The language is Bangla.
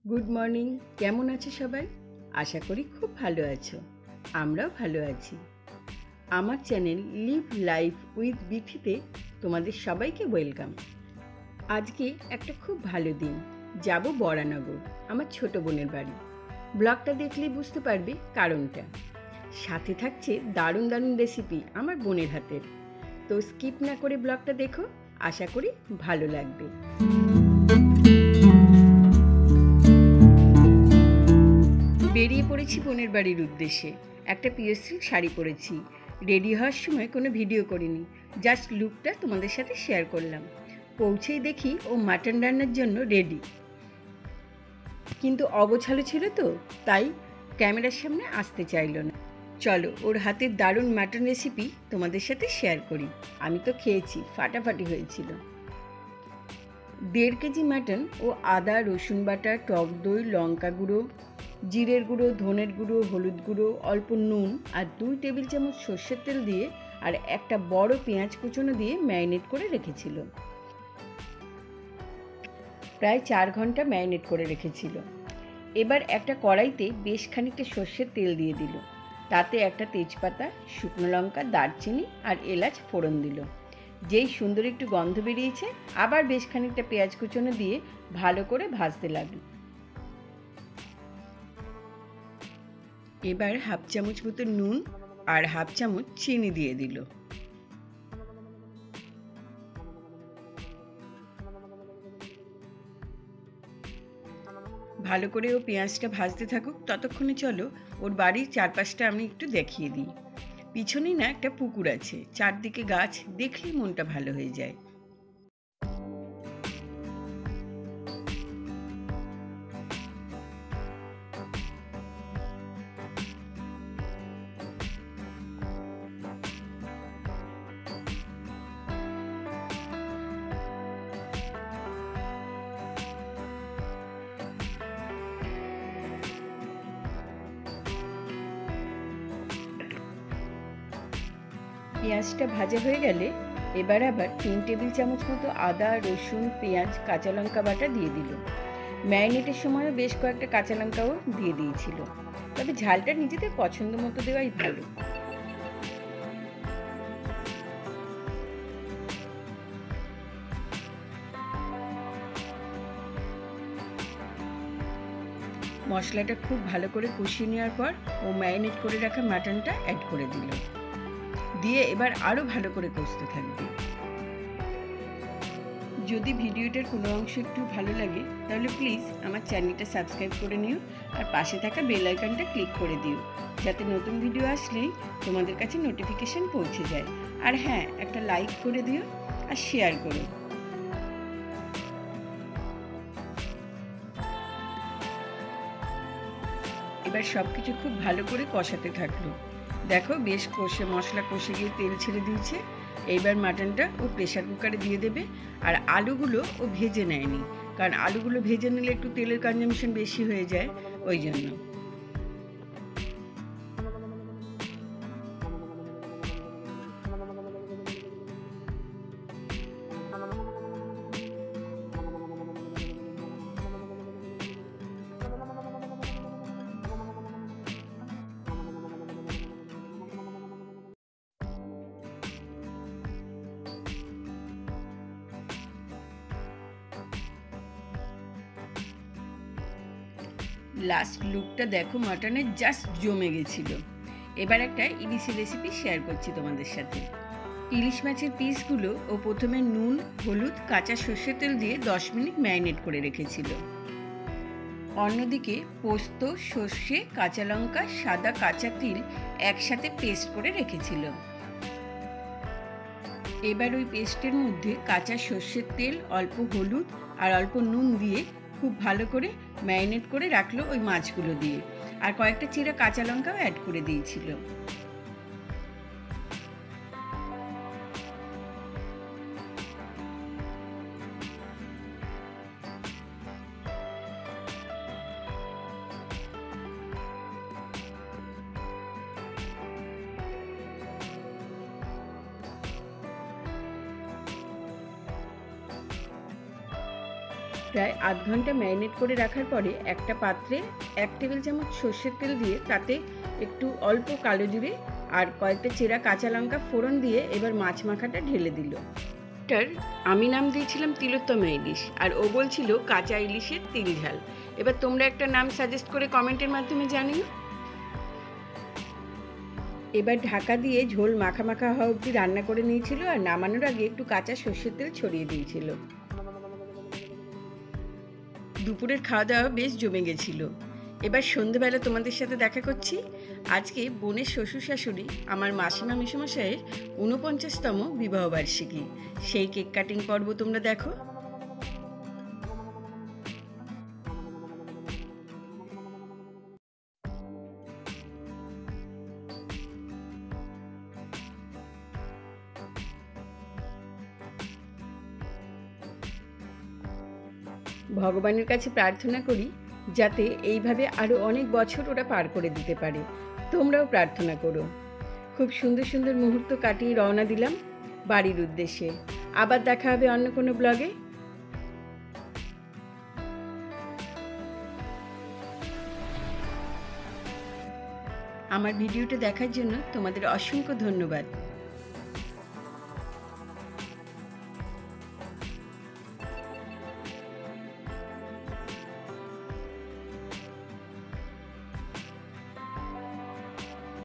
Good morning. কেমন আছো সবাই? আশা করি খুব ভালো আছো। আমরাও ভালো আছি। আমার চ্যানেল লিভ লাইফ উইথ বিথিতে তোমাদের সবাইকে ওয়েলকাম। আজকে একটা খুব ভালো দিন। যাব বরানগর, আমার ছোট বোনের বাড়ি। ব্লগটা দেখলেই বুঝতে পারবে কারণটা। সাথে থাকছে দারুণ দারুণ রেসিপি আমার বোনের হাতের। তো স্কিপ না করে ব্লগটা দেখো, আশা করি ভালো লাগবে। বেরিয়ে পড়েছি বোনের বাড়ির উদ্দেশ্যে। একটা পিওর সিল্ক শাড়ি পরেছি। রেডি হওয়ার সময় কোনো ভিডিও করিনি, জাস্ট লুকটা তোমাদের সাথে শেয়ার করলাম। পৌঁছেই দেখি ও মাটন রান্নার জন্য রেডি, কিন্তু অগোছালো ছিল তো, তাই ক্যামেরার সামনে আসতে চাইলো না। চলো ওর হাতের দারুণ মাটন রেসিপি তোমাদের সাথে শেয়ার করি। আমি তো খেয়েছি, ফাটাফাটি হয়েছিল। 1.5 কেজি মাটন ও আদা রসুন বাটা, টক দই, লঙ্কা গুঁড়ো, জিরের গুঁড়ো, ধনের গুঁড়ো, হলুদ গুঁড়ো, অল্প নুন আর 2 টেবিল চামচ সর্ষের তেল দিয়ে আর একটা বড় পেঁয়াজ কুচনো দিয়ে ম্যারিনেট করে রেখেছিল। প্রায় 4 ঘন্টা ম্যারিনেট করে রেখেছিল। এবার একটা কড়াইতে বেশ খানিকটা সর্ষের তেল দিয়ে দিল। তাতে একটা তেজপাতা, শুকনো লঙ্কা, দারচিনি আর এলাচ ফোড়ন দিল। যেই সুন্দর একটু গন্ধ বেরিয়েছে, আবার বেশ খানিকটা পেঁয়াজ কুচনো দিয়ে ভালো করে ভাজতে লাগলো। এবার 1/2 চামচ মতো নুন আর 1/2 চামচ চিনি দিয়ে দিল। ভালো করে ও পেঁয়াজটা ভাজতে থাকুক, ততক্ষণে চলো ওর বাড়ির চারপাশটা আমি একটু দেখিয়ে দিই। পিছনেই না একটা পুকুর আছে, চারদিকে গাছ, দেখলেই মনটা ভালো হয়ে যায়। পেঁয়াজটা ভাজা হয়ে গেলে এবার আবার 3 টেবিল চামচ মতো আদা রসুন পেঁয়াজ কাঁচা লঙ্কা বাটা দিয়ে দিল। ম্যারিনেটের সময়ও বেশ কয়েকটা কাঁচা লঙ্কাও দিয়ে দিয়েছিল, তবে ঝালটা নিজেদের পছন্দ মতো দেওয়াই ভালো। মশলাটা খুব ভালো করে কষিয়ে নেওয়ার পর ও ম্যারিনেট করে রাখা মাটনটা অ্যাড করে দিল, দিয়ে এবার আরও ভালো করে কষতে থাকবে। যদি ভিডিওটার কোনো অংশ একটু ভালো লাগে তাহলে প্লিজ আমার চ্যানেলটা সাবস্ক্রাইব করে নিও আর পাশে থাকা বেল আইকনটা ক্লিক করে দিও, যাতে নতুন ভিডিও আসলেই তোমাদের কাছে নোটিফিকেশন পৌঁছে যায়। আর হ্যাঁ, একটা লাইক করে দিও আর শেয়ার করো। এবার সব কিছু খুব ভালো করে কষাতে থাকলো। দেখো বেশ মশলা কষে গিয়ে তেল ছেড়ে দিয়েছে। এইবার মাটনটা ও প্রেশার কুকারে দিয়ে দেবে। আর আলুগুলো ও ভেজে নেয়নি, কারণ আলুগুলো ভেজে নিলে একটু তেলের কনজাম্পশন বেশি হয়ে যায়, ওই জন্য। লাস্ট লুকটা দেখো, মাটনের জাস্ট জমে গেছিল। এবার একটা ইলিশের রেসিপি শেয়ার করছি তোমাদের সাথে। ইলিশ মাছের পিসগুলো ও প্রথমে নুন হলুদ কাঁচা সর্ষের তেল দিয়ে 10 মিনিট ম্যারিনেট করে রেখেছিল। অন্যদিকে পোস্ত, সর্ষে, কাঁচা লঙ্কা, সাদা কাঁচা তিল একসাথে পেস্ট করে রেখেছিল। এবার ওই পেস্টের মধ্যে কাঁচা সর্ষের তেল, অল্প হলুদ আর অল্প নুন দিয়ে খুব ভালো করে ম্যারিনেট করে রাখলো ওই মাছগুলো দিয়ে, আর কয়েকটা চিরা কাঁচা লঙ্কাও অ্যাড করে দিয়েছিল। প্রায় আধ ঘন্টা ম্যারিনেট করে রাখার পরে একটা পাত্রে 1 টেবিল চামচ সর্ষের তেল দিয়ে তাতে একটু অল্প কালো জিরে আর কয়েকটা চেরা কাঁচা লঙ্কা ফোড়ন দিয়ে এবার মাছ মাখাটা ঢেলে দিল। আমি নাম দিয়েছিলাম তিলোত্তমা ইলিশ, আর ও বলছিল কাঁচা ইলিশের তিল ঝাল। এবার তোমরা একটা নাম সাজেস্ট করে কমেন্টের মাধ্যমে জানিও। এবার ঢাকা দিয়ে ঝোল মাখা মাখা হওয়া অবধি রান্না করে নিয়েছিল, আর নামানোর আগে একটু কাঁচা সর্ষের তেল ছড়িয়ে দিয়েছিল। দুপুরের খাওয়া দাওয়া বেশ জমে গেছিল। এবার সন্ধেবেলা তোমাদের সাথে দেখা করছি। আজকে বোনের শ্বশুর শাশুড়ি আমার মাসিমা মেসোমশাইয়ের 49তম বিবাহবার্ষিকী। সেই কেক কাটিং পর্ব তোমরা দেখো। ভগবানের কাছে প্রার্থনা করি যাতে এইভাবে আরও অনেক বছর ওরা পার করে দিতে পারে। তোমরাও প্রার্থনা করো। খুব সুন্দর সুন্দর মুহূর্ত কাটিয়ে রওনা দিলাম বাড়ির উদ্দেশ্যে। আবার দেখা হবে অন্য কোনো ব্লগে। আমার ভিডিওটা দেখার জন্য তোমাদের অসংখ্য ধন্যবাদ।